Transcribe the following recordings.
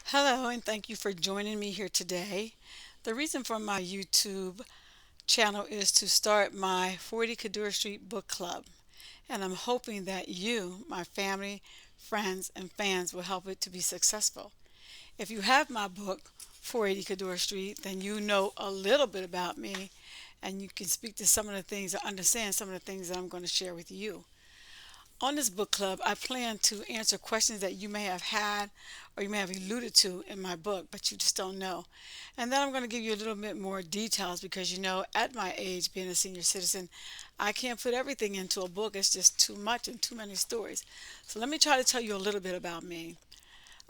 Hello, and thank you for joining me here today. The reason for my YouTube channel is to start my 40 Codorus Street Book Club, and I'm hoping that you, my family, friends, and fans will help it to be successful. If you have my book, 480 Codorus Street, then you know a little bit about me, and you can speak to some of the things or understand some of the things that I'm going to share with you. On this book club, I plan to answer questions that you may have had or you may have alluded to in my book, but you just don't know. And then I'm going to give you a little bit more details because at my age, being a senior citizen, I can't put everything into a book. It's just too much and too many stories. So let me try to tell you a little bit about me.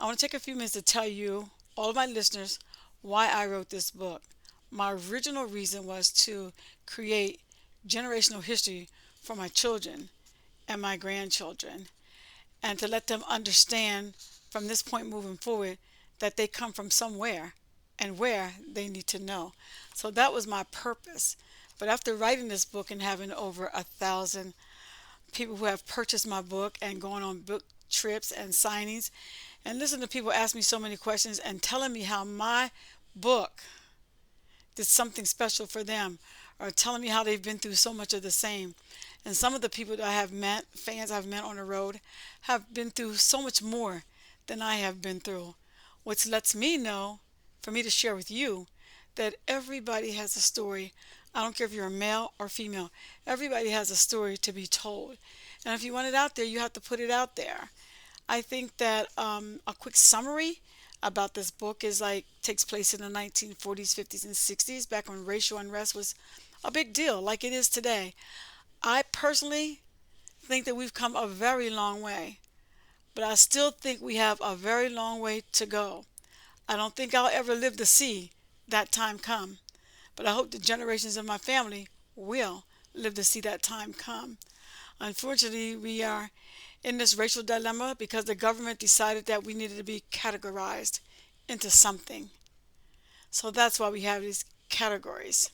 I want to take a few minutes to tell you, all of my listeners, why I wrote this book. My original reason was to create generational history for my children and my grandchildren, and to let them understand from this point moving forward that they come from somewhere and where they need to know. So that was my purpose. But after writing this book and having over 1,000 people who have purchased my book and going on book trips and signings, and listen to people ask me so many questions and telling me how my book did something special for them, or telling me how they've been through so much of the same. And some of the people that I have met, fans I've met on the road, have been through so much more than I have been through, which lets me know, for me to share with you, that everybody has a story. I don't care if you're a male or female. Everybody has a story to be told. And if you want it out there, you have to put it out there. I think that a quick summary about this book is like takes place in the 1940s, 50s, and 60s, back when racial unrest was a big deal, like it is today. I personally think that we've come a very long way, but I still think we have a very long way to go. I don't think I'll ever live to see that time come, but I hope the generations of my family will live to see that time come. Unfortunately, we are in this racial dilemma because the government decided that we needed to be categorized into something. So that's why we have these categories.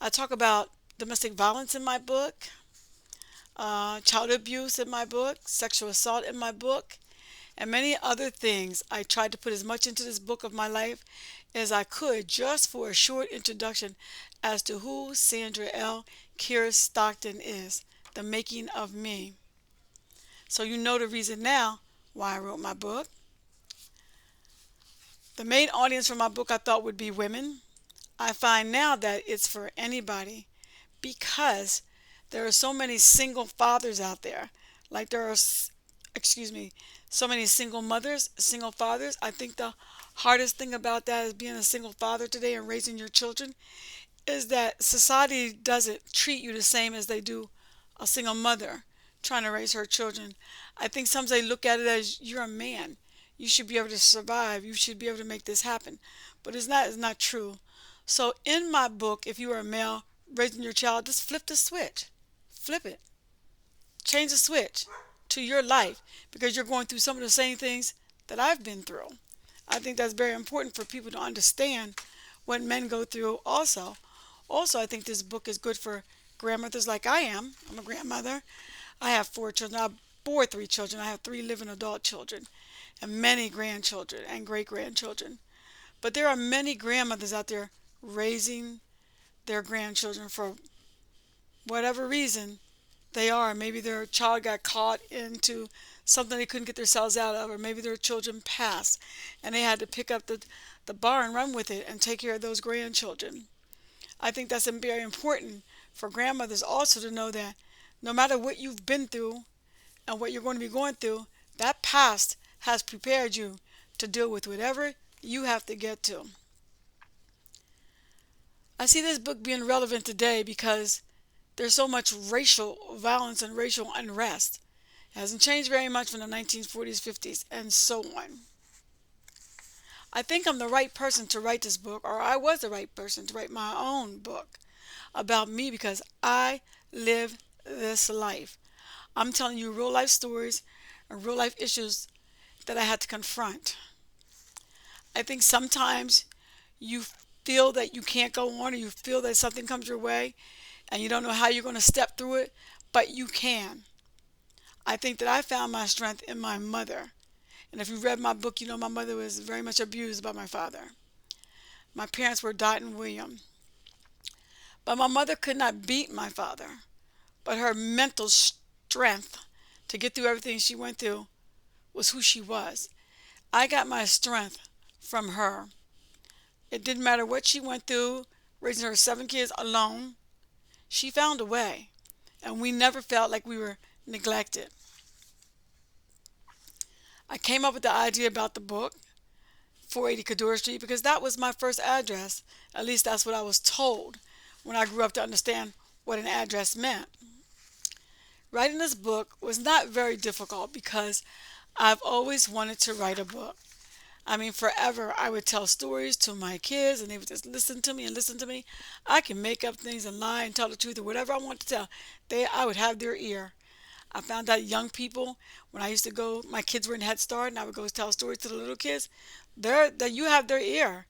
I talk about domestic violence in my book, child abuse in my book, sexual assault in my book, and many other things. I tried to put as much into this book of my life as I could just for a short introduction as to who Sandra L. Kearse-Stockton is, the making of me. So you know the reason now why I wrote my book. The main audience for my book I thought would be women. I find now that it's for anybody because there are so many single fathers out there. Like there are, so many single mothers, single fathers. I think the hardest thing about that is being a single father today and raising your children is that society doesn't treat you the same as they do a single mother trying to raise her children. I think sometimes they look at it as you're a man. You should be able to survive. You should be able to make this happen. But it's not true. So in my book, if you are a male raising your child, just flip the switch. Flip it. Change the switch to your life because you're going through some of the same things that I've been through. I think that's very important for people to understand what men go through also. Also, I think this book is good for grandmothers like I am. I'm a grandmother. I have 4 children. I bore 3 children. I have 3 living adult children and many grandchildren and great grandchildren. But there are many grandmothers out there raising their grandchildren for whatever reason they are. Maybe their child got caught into something they couldn't get themselves out of, or maybe their children passed and they had to pick up the bar and run with it and take care of those grandchildren. I think that's very important for grandmothers also to know that no matter what you've been through and what you're going to be going through, that past has prepared you to deal with whatever you have to get to. I see this book being relevant today because there's so much racial violence and racial unrest. It hasn't changed very much from the 1940s, 50s, and so on. I think I'm the right person to write this book, or I was the right person to write my own book about me because I live this life. I'm telling you real life stories and real life issues that I had to confront. I think sometimes you feel that you can't go on, or you feel that something comes your way and you don't know how you're going to step through it, but you can. I think that I found my strength in my mother And if you read my book, you know my mother was very much abused by my father. My parents were Dot and William. But my mother could not beat my father. But her mental strength to get through everything she went through was who she was. I got my strength from her. It didn't matter what she went through, raising her 7 kids alone. She found a way. And we never felt like we were neglected. I came up with the idea about the book, 480 Codorus Street, because that was my first address. At least that's what I was told when I grew up to understand what an address meant. Writing this book was not very difficult because I've always wanted to write a book. I mean, forever I would tell stories to my kids and they would just listen to me and listen to me. I can make up things and lie and tell the truth or whatever I want to tell. I would have their ear. I found out young people, when I used to go, my kids were in Head Start and I would go tell stories to the little kids. That you have their ear.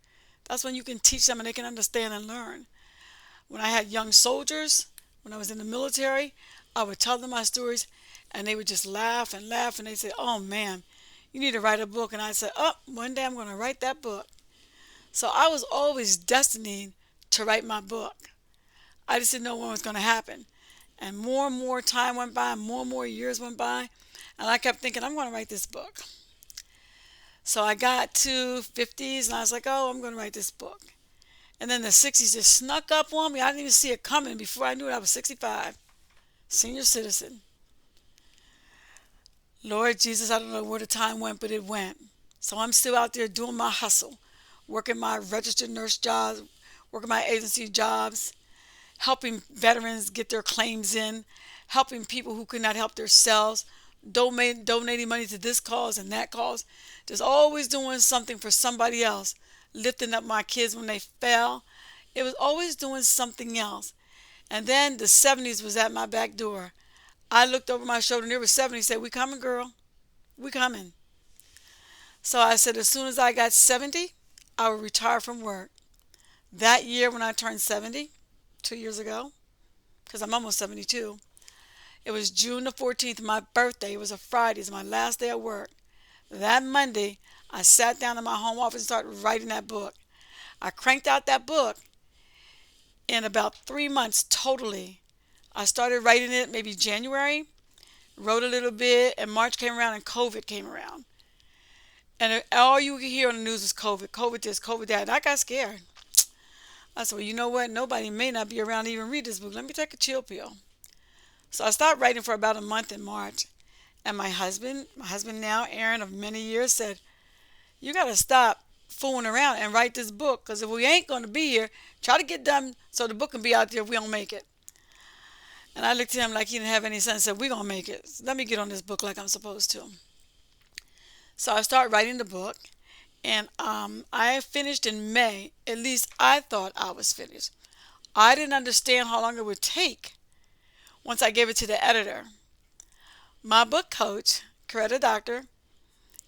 That's when you can teach them and they can understand and learn. When I had young soldiers, when I was in the military, I would tell them my stories and they would just laugh and laugh and they'd say, "Oh man, you need to write a book." And I said, "Oh, one day I'm going to write that book." So I was always destined to write my book. I just didn't know when it was going to happen. And more time went by, more and more years went by, and I kept thinking, I'm going to write this book. So I got to 50s and I was like, oh, I'm going to write this book. And then the 60s just snuck up on me. I didn't even see it coming. Before I knew it, I was 65, senior citizen. Lord Jesus, I don't know where the time went, but it went. So I'm still out there doing my hustle, working my registered nurse jobs, working my agency jobs, helping veterans get their claims in, helping people who could not help themselves, donating money to this cause and that cause. Just always doing something for somebody else, lifting up my kids when they fell. It was always doing something else. And then the 70s was at my back door. I looked over my shoulder and there was 70. Said, "We coming, girl. We coming." So I said, as soon as I got 70, I would retire from work. That year when I turned 70, 2 years ago, because I'm almost 72, it was June the 14th, my birthday. It was a Friday. It's my last day at work. That Monday, I sat down in my home office and started writing that book. I cranked out that book in about 3 months totally. I started writing it maybe January, wrote a little bit, and March came around and COVID came around. And all you could hear on the news was COVID, COVID this, COVID that. And I got scared. I said, well, you know what? Nobody may not be around to even read this book. Let me take a chill pill. So I stopped writing for about a month in March. And my husband now, Aaron, of many years, said, you got to stop fooling around and write this book. Because if we ain't going to be here, try to get done so the book can be out there if we don't make it. And I looked at him like he didn't have any sense. Said, we're going to make it. Let me get on this book like I'm supposed to. So I started writing the book. And I finished in May. At least I thought I was finished. I didn't understand how long it would take once I gave it to the editor. My book coach, Coretta Doctor,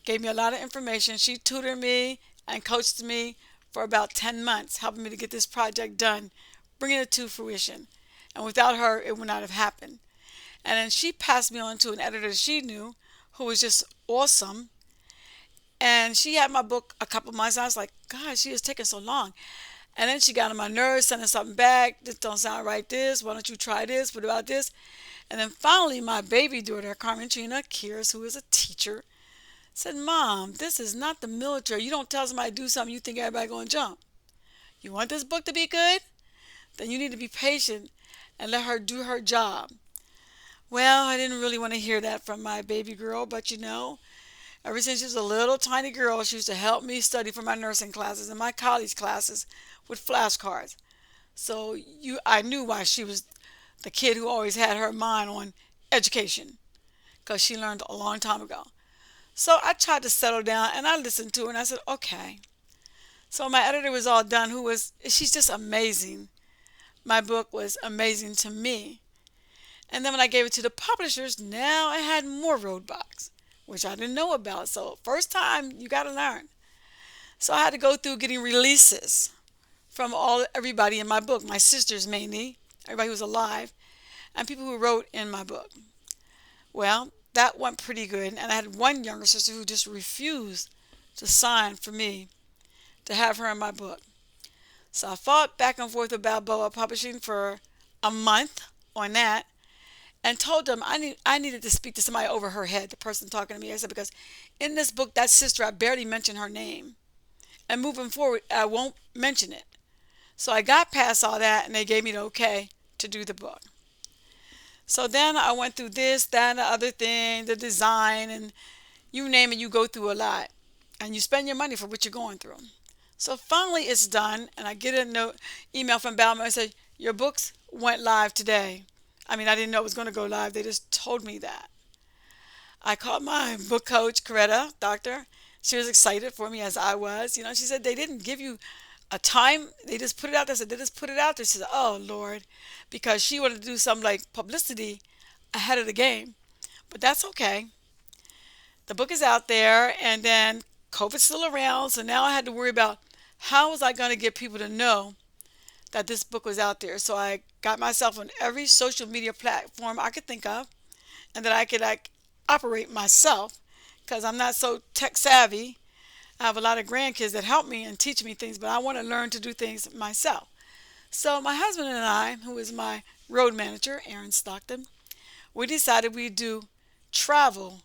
gave me a lot of information. She tutored me and coached me for about 10 months, helping me to get this project done, bringing it to fruition. And without her, it would not have happened. And then she passed me on to an editor she knew who was just awesome. And she had my book a couple months. I was like, God, she is taking so long. And then she got on my nerves, sending something back. This don't sound right, this. Why don't you try this? What about this? And then finally, my baby daughter, Carmen Trina Kearse, who is a teacher, said, Mom, this is not the military. You don't tell somebody to do something, you think everybody going to jump. You want this book to be good? Then you need to be patient and let her do her job. Well, I didn't really want to hear that from my baby girl, but you know, ever since she was a little tiny girl, she used to help me study for my nursing classes and my college classes with flashcards. So I knew why she was the kid who always had her mind on education, because she learned a long time ago. So I tried to settle down and I listened to her and I said, okay. So my editor was all done, she's just amazing. My book was amazing to me. And then when I gave it to the publishers, now I had more roadblocks, which I didn't know about. So first time, you got to learn. So I had to go through getting releases from everybody in my book, my sisters mainly, everybody who was alive, and people who wrote in my book. Well, that went pretty good. And I had one younger sister who just refused to sign for me to have her in my book. So I fought back and forth with Balboa Publishing for a month on that and told them I needed to speak to somebody over her head, the person talking to me. I said, because in this book, that sister, I barely mention her name. And moving forward, I won't mention it. So I got past all that, and they gave me the okay to do the book. So then I went through this, that, and the other thing, the design, and you name it, you go through a lot. And you spend your money for what you're going through. So finally it's done, and I get a email from Balmain and say, your books went live today. I mean, I didn't know it was going to go live. They just told me that. I called my book coach, Coretta, doctor. She was excited for me as I was. You know, she said, they didn't give you a time. They just put it out there. I said, they just put it out there. She said, oh, Lord, because she wanted to do some like publicity ahead of the game. But that's okay. The book is out there, and then COVID's still around. So now I had to worry about how was I going to get people to know that this book was out there. So I got myself on every social media platform I could think of, and that I could like operate myself, because I'm not so tech savvy. I have a lot of grandkids that help me and teach me things, but I want to learn to do things myself. So my husband and I, who is my road manager, Kearse-Stockton, we decided we'd do travel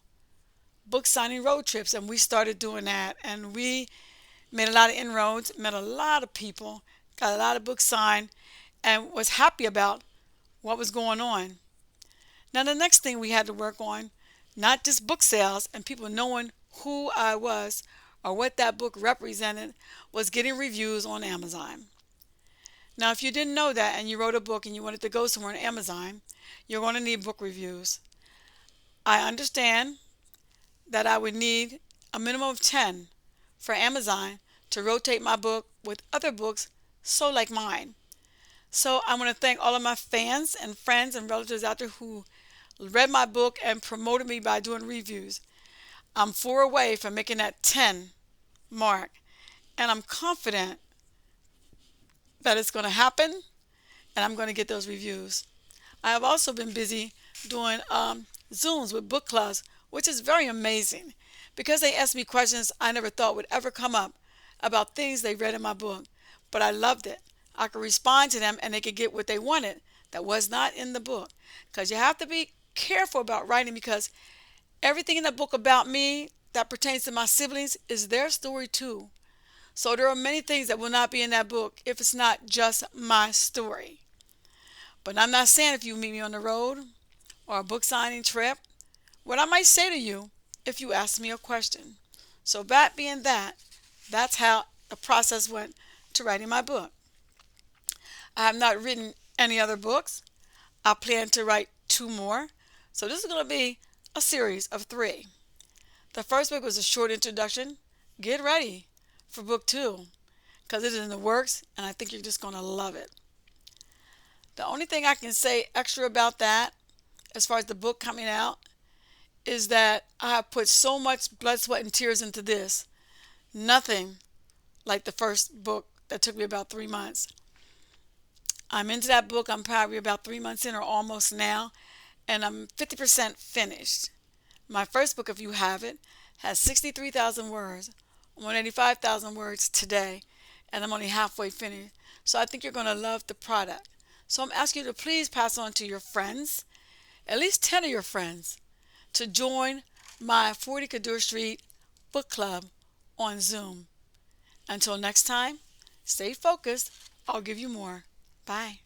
book signing road trips, and we started doing that, and we made a lot of inroads, met a lot of people, got a lot of books signed, and was happy about what was going on. Now the next thing we had to work on, not just book sales and people knowing who I was or what that book represented, was getting reviews on Amazon. Now if you didn't know that and you wrote a book and you wanted to go somewhere on Amazon, you're going to need book reviews. I understand that I would need a minimum of 10 for Amazon to rotate my book with other books so like mine. So I want to thank all of my fans and friends and relatives out there who read my book and promoted me by doing reviews. I'm 4 away from making that 10 mark, and I'm confident that it's going to happen, and I'm going to get those reviews. I have also been busy doing Zooms with book clubs, which is very amazing, because they ask me questions I never thought would ever come up about things they read in my book. But I loved it. I could respond to them and they could get what they wanted that was not in the book. Because you have to be careful about writing, because everything in the book about me that pertains to my siblings is their story too. So there are many things that will not be in that book if it's not just my story. But I'm not saying if you meet me on the road or a book signing trip, what I might say to you if you ask me a question. So that being that, that's how the process went to writing my book. I have not written any other books. I plan to write 2 more. So this is going to be a series of 3. The first book was a short introduction. Get ready for book 2, because it is in the works, and I think you're just going to love it. The only thing I can say extra about that, as far as the book coming out, is that I have put so much blood, sweat, and tears into this. Nothing like the first book that took me about 3 months. I'm into that book. I'm probably about 3 months in or almost now, and I'm 50% finished. My first book, if you have it, has 63,000 words. I'm on 85,000 words today, and I'm only halfway finished. So I think you're going to love the product. So I'm asking you to please pass on to your friends, at least 10 of your friends, to join my 40 Codorus Street book club on Zoom. Until next time, stay focused. I'll give you more. Bye.